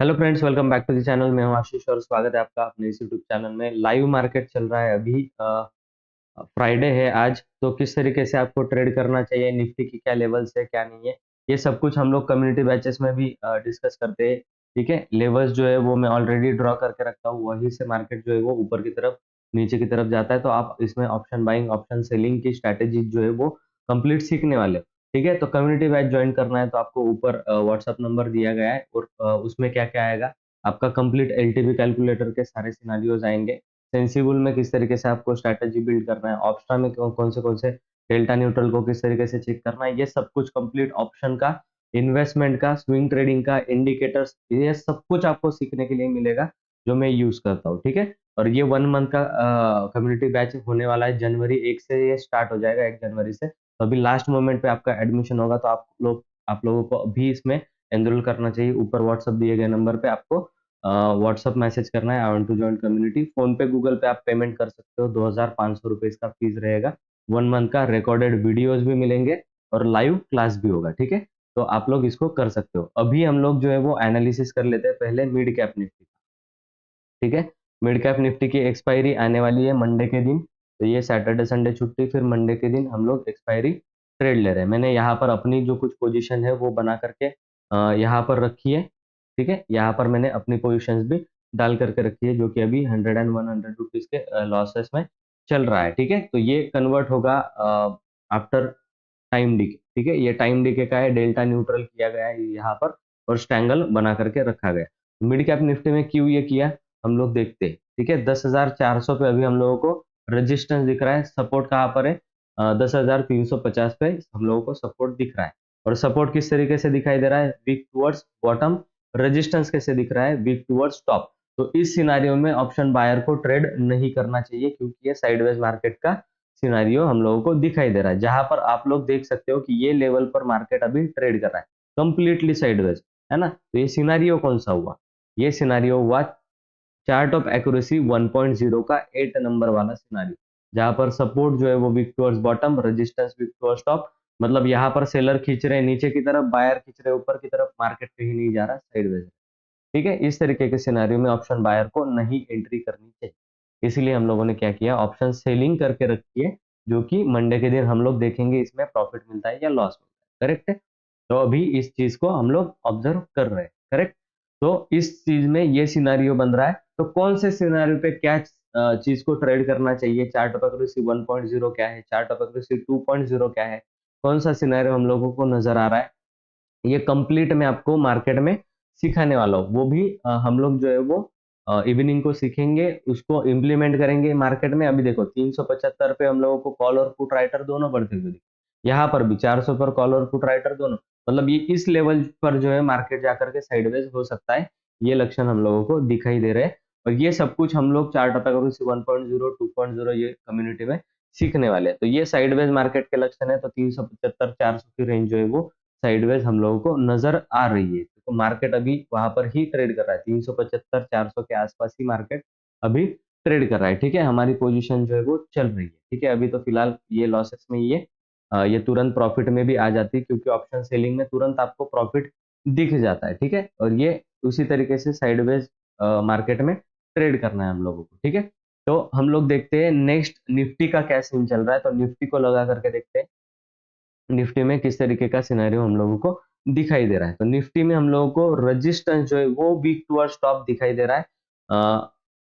Hello friends, welcome back to the channel. मैं हूं आशीष और स्वागत है आपका अपने इस यूट्यूब चैनल में। लाइव मार्केट चल रहा है अभी। फ्राइडे है आज, तो किस तरीके से आपको ट्रेड करना चाहिए, निफ्टी की क्या लेवल्स है क्या नहीं है, ये सब कुछ हम लोग कम्युनिटी बैचेस में भी डिस्कस करते हैं। ठीक है, लेवल्स जो है वो मैं ऑलरेडी ड्रॉ करके रखता हूँ, वहीं से मार्केट जो है वो ऊपर की तरफ नीचे की तरफ जाता है। तो आप इसमें ऑप्शन बाइंग ऑप्शन सेलिंग की स्ट्रैटेजी जो है वो कंप्लीट सीखने वाले हो। ठीक है, तो कम्युनिटी बैच ज्वाइन करना है तो आपको ऊपर व्हाट्सअप नंबर दिया गया है, और उसमें क्या क्या आएगा, आपका कंप्लीट एलटीवी कैलकुलेटर के सारे सिनारियोज आएंगे। सेंसिबल में किस तरीके से आपको स्ट्रैटेजी बिल्ड करना है, ऑप्शन में कौन से डेल्टा न्यूट्रल को किस तरीके से चेक करना है, ये सब कुछ कंप्लीट ऑप्शन का, इन्वेस्टमेंट का, स्विंग ट्रेडिंग का, इंडिकेटर्स, ये सब कुछ आपको सीखने के लिए मिलेगा जो मैं यूज करता हूँ। ठीक है, और ये 1 मंथ का कम्युनिटी बैच होने वाला है। जनवरी 1 से ये स्टार्ट हो जाएगा, 1 जनवरी से। तो अभी लास्ट मोमेंट पे आपका एडमिशन होगा, तो आप लोगों को भी इसमें एनरोल करना चाहिए। ऊपर व्हाट्सअप दिए गए नंबर पे आपको व्हाट्सअप मैसेज करना है, I want to join community. PhonePe Google Pay आप पेमेंट कर सकते हो, 2500 रुपये इसका फीस रहेगा। 1 मंथ का रिकॉर्डेड वीडियोज भी मिलेंगे और लाइव क्लास भी होगा। ठीक है, तो आप लोग इसको कर सकते हो। अभी हम लोग जो है वो एनालिसिस कर लेते हैं पहले मिड कैप निफ्टी। ठीक है, मिड कैप निफ्टी की एक्सपायरी आने वाली है मंडे के दिन। तो ये सैटरडे संडे छुट्टी, फिर मंडे के दिन हम लोग एक्सपायरी ट्रेड ले रहे हैं। मैंने यहाँ पर अपनी जो कुछ पोजीशन है वो बना करके यहाँ पर रखी है। ठीक है, यहाँ पर मैंने अपनी पोजीशंस भी डाल करके रखी है, जो कि अभी 100 and 100 रुपीज के लॉसेस में चल रहा है। ठीक है, तो ये कन्वर्ट होगा आफ्टर टाइम डिके। ठीक है, ये टाइम डिके का है, डेल्टा न्यूट्रल किया गया है यहाँ पर, और स्ट्रैंगल बना करके रखा गया है। मिड कैप निफ्टी में क्यों ये किया, हम लोग देखते हैं। ठीक है, 10,400 पे अभी हम लोगों को रेजिस्टेंस दिख रहा है। सपोर्ट कहाँ पर है, 10,350 पे हम लोगों को सपोर्ट दिख रहा है। और सपोर्ट किस तरीके से दिखाई दे रहा है, वीक टुवर्ड्स बॉटम। रेजिस्टेंस कैसे दिख रहा है, वीक टुवर्ड्स टॉप। तो इस सिनारियो में ऑप्शन बायर को ट्रेड नहीं करना चाहिए, क्योंकि ये साइडवेज मार्केट का सिनारियो हम लोगों को दिखाई दे रहा है, जहां पर आप लोग देख सकते हो कि ये लेवल पर मार्केट अभी ट्रेड कर रहा है कंप्लीटली साइडवेज, है ना। तो ये सिनारियो कौन सा हुआ, ये सिनारियो हुआ चार्ट ऑफ एक्यूरेसी 1.0 का 8 नंबर वाला सिनारियो, जहां पर सपोर्ट जो है वो weak towards bottom, resistance weak towards top. मतलब यहाँ पर सेलर खींच रहे हैं नीचे की तरफ, बायर खींच रहे हैं ऊपर की तरफ, मार्केट कहीं नहीं जा रहा, साइडवेज। ठीक है, इस तरीके के सिनेरियो में ऑप्शन बायर को नहीं एंट्री करनी चाहिए। इसीलिए हम लोगों ने क्या किया, ऑप्शन सेलिंग करके रखी है, जो कि मंडे के दिन हम लोग देखेंगे इसमें प्रॉफिट मिलता है या लॉस मिलता है। करेक्ट है, तो अभी इस चीज को हम लोग ऑब्जर्व कर रहे हैं। करेक्ट, तो इस चीज में ये सिनेरियो बन रहा है। तो कौन से सिनेरियो पे क्या चीज को ट्रेड करना चाहिए, चार्ट ऑफ एक्यूरेसी 1.0 क्या है, चार्ट ऑफ एक्यूरेसी 2.0 क्या है, कौन सा सिनेरियो हम लोगों को नजर आ रहा है, ये कंप्लीट मैं आपको मार्केट में सिखाने वाला हूँ। वो भी हम लोग जो है वो इवनिंग को सीखेंगे, उसको इम्प्लीमेंट करेंगे मार्केट में। अभी देखो 375 पे हम लोगों को कॉल और पुट राइटर दोनों बढ़ते हुए दिखे। यहाँ पर भी 400 पर कॉल और पुट राइटर दोनों। मतलब ये इस लेवल पर जो है मार्केट जाकर के साइडवेज हो सकता है, ये लक्षण हम लोगों को दिखाई दे रहे हैं। और ये सब कुछ हम लोग चार्ट ऑफ एक्यूरेसी 1.0 2.0 ये कम्युनिटी में सीखने वाले हैं। तो ये साइडवेज मार्केट के लक्षण है, तो 375 400 की रेंज जो है वो साइडवेज हम लोगों को नजर आ रही है। तो मार्केट अभी वहां पर ही ट्रेड कर रहा है, 375 400 के आसपास ही मार्केट अभी ट्रेड कर रहा है। ठीक है, हमारी पोजीशन जो है वो चल रही है। ठीक है, अभी तो फिलहाल ये लॉसेस में ही है। ये तुरंत प्रॉफिट में भी आ जाती है, क्योंकि ऑप्शन सेलिंग में तुरंत आपको प्रॉफिट दिख जाता है। ठीक है, और ये उसी तरीके से साइडवेज मार्केट में ट्रेड करना है हम लोगों को। ठीक है, तो हम लोग देखते हैं नेक्स्ट निफ्टी का क्या सीन चल रहा है। तो निफ्टी को लगा करके देखते हैं निफ्टी में किस तरीके का सिनेरियो हम लोगों को दिखाई दे रहा है। तो निफ्टी में हम लोगों को रेजिस्टेंस जो है वो वीक टुवर्ड्स टॉप दिखाई दे रहा है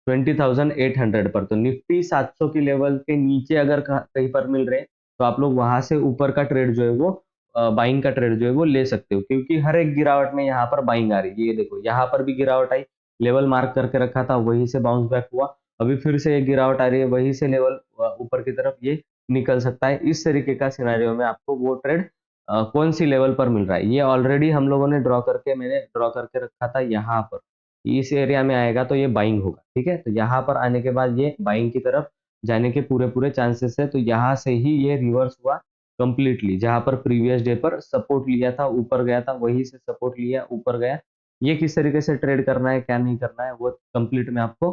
20,800 पर। तो निफ्टी 700 की लेवल के नीचे अगर कहीं पर मिल रहे हैं, तो आप लोग वहां से ऊपर का ट्रेड जो है वो बाइंग का ट्रेड जो है वो ले सकते हो, क्योंकि हर एक गिरावट में यहाँ पर बाइंग आ रही है। ये देखो यहाँ पर भी गिरावट आई, लेवल मार्क करके रखा था, वहीं से बाउंस बैक हुआ। अभी फिर से एक गिरावट आ रही है, वहीं से लेवल ऊपर की तरफ ये निकल सकता है। इस तरीके का सिनेरियो में आपको वो ट्रेड कौन सी लेवल पर मिल रहा है, ये ऑलरेडी हम लोगों ने मैंने ड्रॉ करके रखा था यहाँ पर। इस एरिया में आएगा तो ये बाइंग होगा। ठीक है, तो यहाँ पर आने के बाद ये बाइंग की तरफ जाने के पूरे पूरे चांसेस है। तो यहाँ से ही ये रिवर्स हुआ कंप्लीटली, जहां पर प्रीवियस डे पर सपोर्ट लिया था, ऊपर गया था, वहीं से सपोर्ट लिया, ऊपर गया। ये किस तरीके से ट्रेड करना है क्या नहीं करना है, वो कंप्लीट में आपको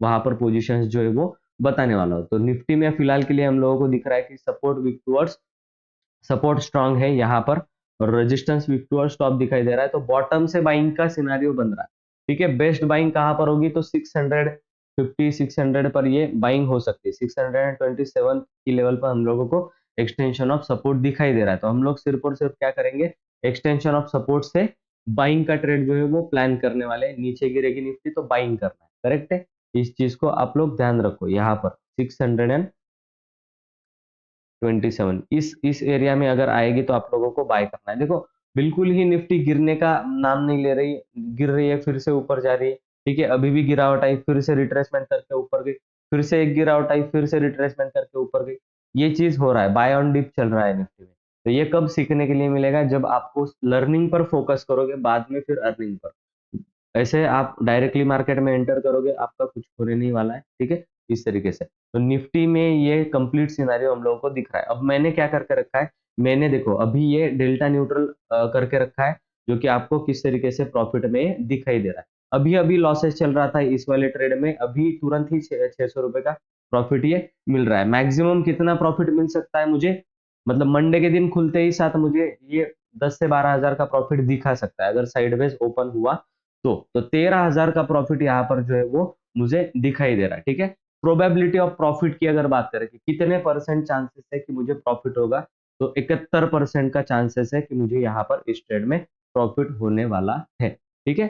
वहां पर पोजीशंस जो है वो बताने वाला हूँ। तो निफ्टी में फिलहाल के लिए हम लोगों को दिख रहा है कि support weak towards support strong है यहाँ पर, और रेजिस्टेंस वीक टुवर्ड्स टॉप दिखाई दे रहा है। तो बॉटम से बाइंग का सिनारियो बन रहा है। ठीक है, बेस्ट बाइंग कहाँ पर होगी, तो 650 600 पर ये बाइंग हो सकती है। 627 की लेवल पर हम लोगों को एक्सटेंशन ऑफ सपोर्ट दिखाई दे रहा है, तो हम लोग सिर्फ और सिर्फ क्या करेंगे, एक्सटेंशन ऑफ सपोर्ट से बाइंग का ट्रेड जो है वो प्लान करने वाले हैं। नीचे गिरेगी निफ्टी तो बाइंग करना है, करेक्ट है। इस चीज को आप लोग ध्यान रखो, यहाँ पर 627 इस एरिया में अगर आएगी तो आप लोगों को बाय करना है। देखो बिल्कुल ही निफ्टी गिरने का नाम नहीं ले रही, गिर रही है फिर से ऊपर जा रही है, ठीक है, अभी भी गिरावट आई फिर से रिट्रेसमेंट करके ऊपर गई, फिर से एक गिरावट आई फिर से रिट्रेसमेंट करके ऊपर गई। ये चीज हो रहा है, बाय ऑन डिप चल रहा है निफ्टी में। तो ये कब सीखने के लिए मिलेगा, जब आपको लर्निंग पर फोकस करोगे, बाद में फिर अर्निंग पर। ऐसे आप डायरेक्टली मार्केट में एंटर करोगे, आपका कुछ होने नहीं वाला है, ठीक है, इस तरीके से। तो निफ्टी में ये कंप्लीट सिनेरियो हम लोगों को दिख रहा है। अब मैंने क्या करके रखा है, मैंने देखो अभी ये डेल्टा न्यूट्रल करके रखा है, जो कि आपको किस तरीके से प्रॉफिट में दिखाई दे रहा है। अभी अभी लॉसेस चल रहा था इस वाले ट्रेड में, अभी तुरंत ही 600 रुपए का प्रॉफिट ये मिल रहा है। मैक्सिमम कितना प्रॉफिट मिल सकता है मुझे, मतलब मंडे के दिन खुलते ही साथ मुझे ये 10 से 12 हजार का प्रॉफिट दिखा सकता है, अगर साइडवेज ओपन हुआ तो 13 हजार का प्रॉफिट यहाँ पर जो है वो मुझे दिखाई दे रहा है, ठीक है। प्रोबेबिलिटी ऑफ प्रॉफिट की अगर बात करें कि कितने परसेंट चांसेस है कि मुझे प्रॉफिट होगा, तो 71% का चांसेस है कि मुझे यहाँ पर इस ट्रेड में प्रॉफिट होने वाला है, ठीक है,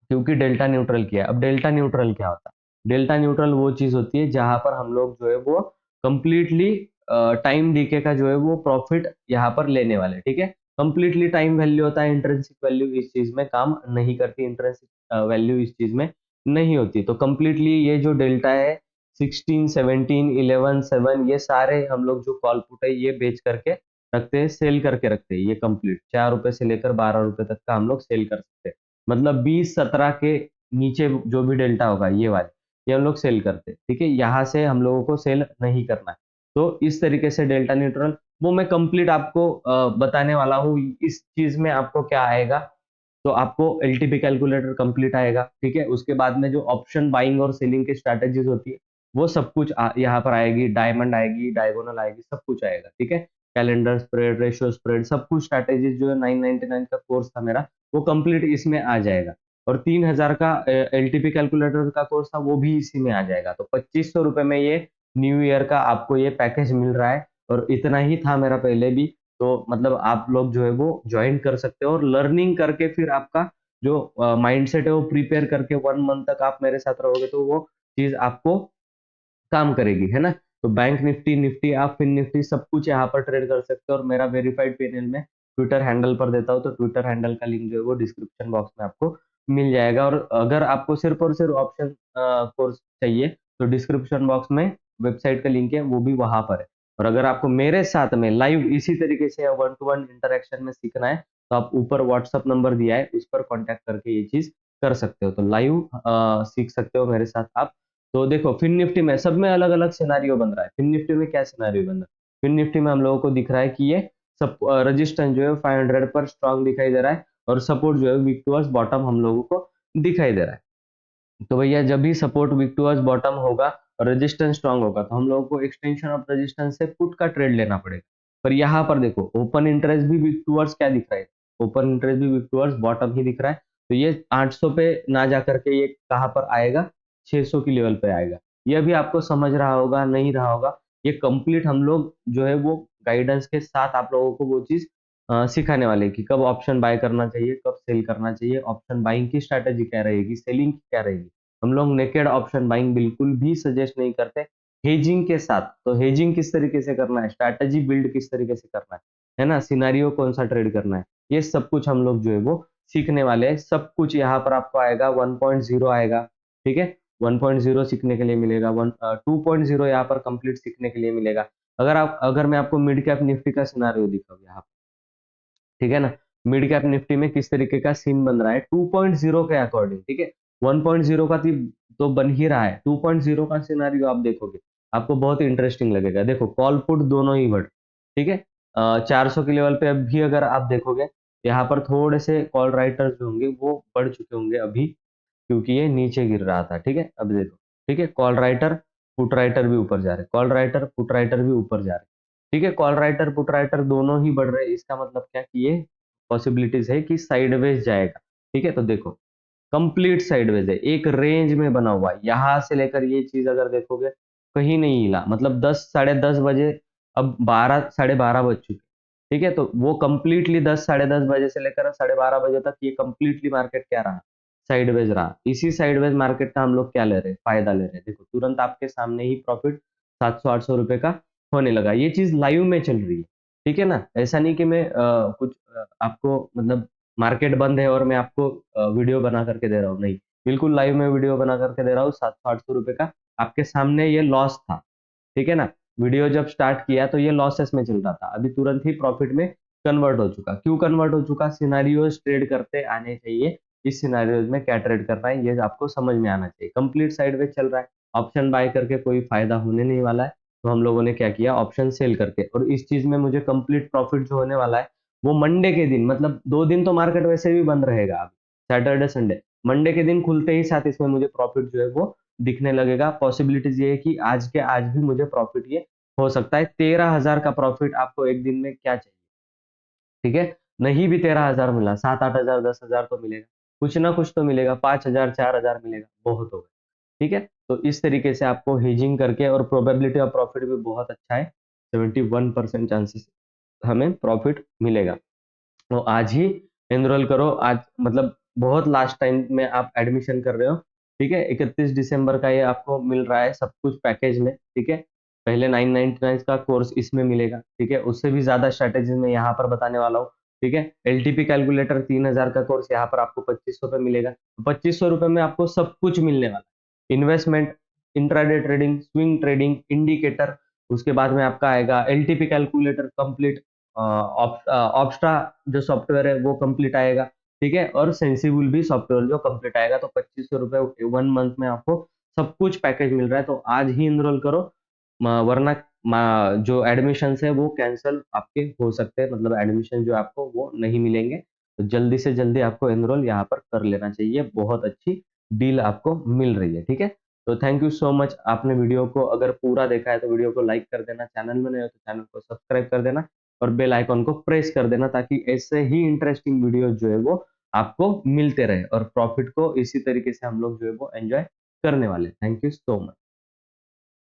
क्योंकि डेल्टा न्यूट्रल किया है। अब डेल्टा न्यूट्रल क्या होता है, डेल्टा न्यूट्रल वो चीज होती है जहां पर हम लोग जो है वो कंप्लीटली टाइम डीके का जो है वो प्रॉफिट यहाँ पर लेने वाले, ठीक है। कंप्लीटली टाइम वैल्यू होता है, इंट्रिंसिक वैल्यू इस चीज में काम नहीं करती, इंट्रिंसिक वैल्यू इस चीज में नहीं होती। तो कंप्लीटली ये जो डेल्टा है 16 17 11 7 ये सारे हम लोग जो कॉल पुट है ये बेच करके रखते हैं, सेल करके रखते हैं। ये कंप्लीट 4 रुपए से लेकर 12 रुपए तक का हम लोग सेल कर सकते हैं। मतलब 20 17 के नीचे जो भी डेल्टा होगा ये वाले, ये हम लोग सेल करते हैं, ठीक है। यहाँ से हम लोगों को सेल नहीं करना है। तो इस तरीके से डेल्टा न्यूट्रल वो मैं कंप्लीट आपको बताने वाला हूँ। इस चीज में आपको क्या आएगा, तो आपको एलटीपी कैलकुलेटर कंप्लीट आएगा, ठीक है। उसके बाद में जो ऑप्शन बाइंग और सेलिंग की स्ट्रैटेजीज होती है वो सब कुछ यहाँ पर आएगी, डायमंड आएगी, डायगोनल आएगी, सब कुछ आएगा, ठीक है। कैलेंडर स्प्रेड, रेशियो स्प्रेड, सब कुछ स्ट्रैटेजीज जो है 999 का कोर्स था मेरा, वो कंप्लीट इसमें आ जाएगा। और 3000 का एलटीपी कैलकुलेटर का कोर्स था, वो भी इसी में आ जाएगा। तो 2500 रुपए में ये न्यू ईयर का आपको ये पैकेज मिल रहा है, और इतना ही था मेरा पहले भी। तो मतलब आप लोग जो है वो ज्वाइन कर सकते हो, और लर्निंग करके फिर आपका जो माइंडसेट है वो प्रिपेयर करके 1 मंथ तक आप मेरे साथ रहोगे तो वो चीज आपको काम करेगी, है ना। तो बैंक निफ्टी, निफ्टी आप फिन निफ्टी सब कुछ यहाँ पर ट्रेड कर सकते हो। और मेरा वेरीफाइड पैनल में ट्विटर हैंडल पर देता हूँ, तो ट्विटर हैंडल का लिंक जो है वो डिस्क्रिप्शन बॉक्स में आपको मिल जाएगा। और अगर आपको सिर्फ और सिर्फ ऑप्शन कोर्स चाहिए तो डिस्क्रिप्शन बॉक्स में वेबसाइट का लिंक है, वो भी वहां पर है। और अगर आपको मेरे साथ में लाइव इसी तरीके से 1 to 1 इंटरेक्शन में सीखना है, तो आप ऊपर व्हाट्सअप नंबर दिया है उस पर कॉन्टेक्ट करके ये चीज कर सकते हो, तो लाइव सीख सकते हो मेरे साथ आप। तो देखो फिन निफ्टी में सब में अलग अलग सिनारियो बन रहा है। फिन निफ्टी में क्या सिनारियो बन रहा है, फिन निफ्टी में हम लोगों को दिख रहा है कि ये सब रजिस्टेंस जो है 500 पर स्ट्रांग दिखाई दे रहा है, और सपोर्ट जो है वीक टूवर्ड्स बॉटम हम लोगों को दिखाई दे रहा है। तो भैया जब भी सपोर्ट वीक टूवर्ड्स बॉटम होगा और रेजिस्टेंस स्ट्रांग होगा, तो हम लोगों को एक्सटेंशन ऑफ रेजिस्टेंस से पुट का ट्रेड लेना पड़ेगा। पर यहाँ पर देखो ओपन इंटरेस्ट भी वीक टूवर्ड्स क्या दिख रहा है, ओपन इंटरेस्ट भी वीक टूवर्ड्स बॉटम ही दिख रहा है। तो ये 800 पे ना जा करके ये कहाँ पर आएगा, 600 की लेवल पे आएगा। ये भी आपको समझ रहा होगा, नहीं रहा होगा, ये कंप्लीट हम लोग जो है वो गाइडेंस के साथ आप लोगों को वो चीज सिखाने वाले हैं कि कब ऑप्शन बाय करना चाहिए, कब सेल करना चाहिए, ऑप्शन बाइंग की स्ट्रैटेजी क्या रहेगी, सेलिंग क्या रहेगी। हम लोग नेकेड ऑप्शन बाइंग बिल्कुल भी सजेस्ट नहीं करते, हेजिंग के साथ। तो हेजिंग किस तरीके से करना है, स्ट्रैटेजी बिल्ड किस तरीके से करना है ना, सिनारियो कौन सा ट्रेड करना है, ये सब कुछ हम लोग जो है वो सीखने वाले हैं। सब कुछ यहाँ पर आपको आएगा, 1.0 आएगा, ठीक है। 1.0 सीखने के लिए मिलेगा, 2.0 यहाँ पर कंप्लीट सीखने के लिए मिलेगा। अगर मैं आपको मिड कैप निफ्टी का सिनारियो दिखाऊँ यहाँ, ठीक है ना, मिड कैप निफ्टी में किस तरीके का सीन बन रहा है 2.0 के अकॉर्डिंग, ठीक है। 1.0 का तो बन ही रहा है, 2.0 का सिनारियो आप देखोगे आपको बहुत इंटरेस्टिंग लगेगा। देखो कॉल पुट दोनों ही बढ़, ठीक है। 400 के लेवल पे अभी अगर आप देखोगे, यहाँ पर थोड़े से कॉल राइटर्स जो होंगे वो बढ़ चुके होंगे अभी, क्योंकि ये नीचे गिर रहा था, ठीक है। अब देखो, ठीक है, कॉल राइटर पुट राइटर भी ऊपर जा रहे, कॉल राइटर पुट राइटर भी ऊपर जा रहे, ठीक है। कॉल राइटर पुट राइटर दोनों ही बढ़ रहे हैं, इसका मतलब क्या कि ये पॉसिबिलिटीज है कि साइडवेज जाएगा, ठीक है। तो देखो कंप्लीट साइडवेज है, एक रेंज में बना हुआ है, यहाँ से लेकर ये चीज अगर देखोगे कहीं नहीं हिला, मतलब 10 साढ़े 10 बजे, अब 12 साढ़े 12 बज चुके, ठीक है, तो वो कंप्लीटली 10 साढ़े 10 बजे से लेकर साढ़े 12 बजे तक ये कंप्लीटली मार्केट क्या रहा, साइडवेज रहा। इसी साइडवेज मार्केट का हम लोग क्या ले रहे हैं, फायदा ले रहे हैं। देखो तुरंत आपके सामने ही प्रॉफिट 700-800 रुपए का होने लगा, ये चीज लाइव में चल रही है, ठीक है ना। ऐसा नहीं कि मैं कुछ आपको मतलब मार्केट बंद है और मैं आपको वीडियो बना करके दे रहा हूँ, नहीं, बिल्कुल लाइव में वीडियो बना करके दे रहा हूँ। 700-800 रुपए का आपके सामने ये लॉस था, ठीक है ना। वीडियो जब स्टार्ट किया तो ये लॉसेस में चल रहा था, अभी तुरंत ही प्रॉफिट में कन्वर्ट हो चुका। क्यों कन्वर्ट हो चुका, सिनारियोज ट्रेड करते आने चाहिए, इस सिनारियोज में क्या ट्रेड करना है ये आपको समझ में आना चाहिए। कंप्लीट साइडवेज चल रहा है, ऑप्शन बाय करके कोई फायदा होने नहीं वाला है, तो हम लोगों ने क्या किया, ऑप्शन सेल करके, और इस चीज में मुझे कंप्लीट प्रॉफिट जो होने वाला है वो मंडे के दिन, मतलब 2 दिन तो मार्केट वैसे भी बंद रहेगा, सैटरडे संडे, मंडे के दिन खुलते ही साथ इसमें मुझे प्रॉफिट जो है वो दिखने लगेगा। पॉसिबिलिटीज ये है कि आज के आज भी मुझे प्रॉफिट ये हो सकता है। 13,000 का प्रॉफिट आपको एक दिन में क्या चाहिए, ठीक है। नहीं भी 13,000 मिला, 7-8 हजार 10,000 तो मिलेगा, कुछ ना कुछ तो मिलेगा, 5,000 4,000 मिलेगा, बहुत होगा, ठीक है। तो इस तरीके से आपको हेजिंग करके, और प्रोबेबिलिटी ऑफ प्रॉफिट भी बहुत अच्छा है, 71% चांसेस हमें प्रॉफिट मिलेगा। तो आज ही एनरोल करो, आज मतलब बहुत लास्ट टाइम में आप एडमिशन कर रहे हो, ठीक है। 31 दिसंबर का ये आपको मिल रहा है सब कुछ पैकेज में, ठीक है। पहले 999 का कोर्स इसमें मिलेगा, ठीक है, उससे भी ज्यादा स्ट्रैटेजी में यहाँ पर बताने वाला हूँ, ठीक है। एलटीपी कैलकुलेटर 3,000 का कोर्स यहाँ पर आपको 2500 पे मिलेगा, तो 2500 रुपए में आपको सब कुछ मिलने वाला है, investment, intraday trading, swing trading, indicator, उसके बाद में आपका आएगा एलटीपी कैलकुलेटर कंप्लीट, ऑप्स्ट्रा जो सॉफ्टवेयर है वो कंप्लीट आएगा, ठीक है, और सेंसिबल भी सॉफ्टवेयर जो कंप्लीट आएगा। तो 2500 रुपए 1 मंथ में आपको सब कुछ पैकेज मिल रहा है, तो आज ही इनरोल करो, वरना जो एडमिशन है वो कैंसिल आपके हो सकते हैं, मतलब एडमिशन जो आपको वो नहीं मिलेंगे, तो जल्दी से जल्दी आपको एनरोल यहाँ पर कर लेना चाहिए, बहुत अच्छी डील आपको मिल रही है, ठीक है। तो थैंक यू सो मच, आपने वीडियो को अगर पूरा देखा है तो वीडियो को लाइक कर देना, चैनल में नए हो तो चैनल को सब्सक्राइब कर देना, और बेल आइकॉन को प्रेस कर देना, ताकि ऐसे ही इंटरेस्टिंग वीडियो जो है वो आपको मिलते रहे, और प्रॉफिट को इसी तरीके से हम लोग जो है वो एंजॉय करने वाले। Thank you so much.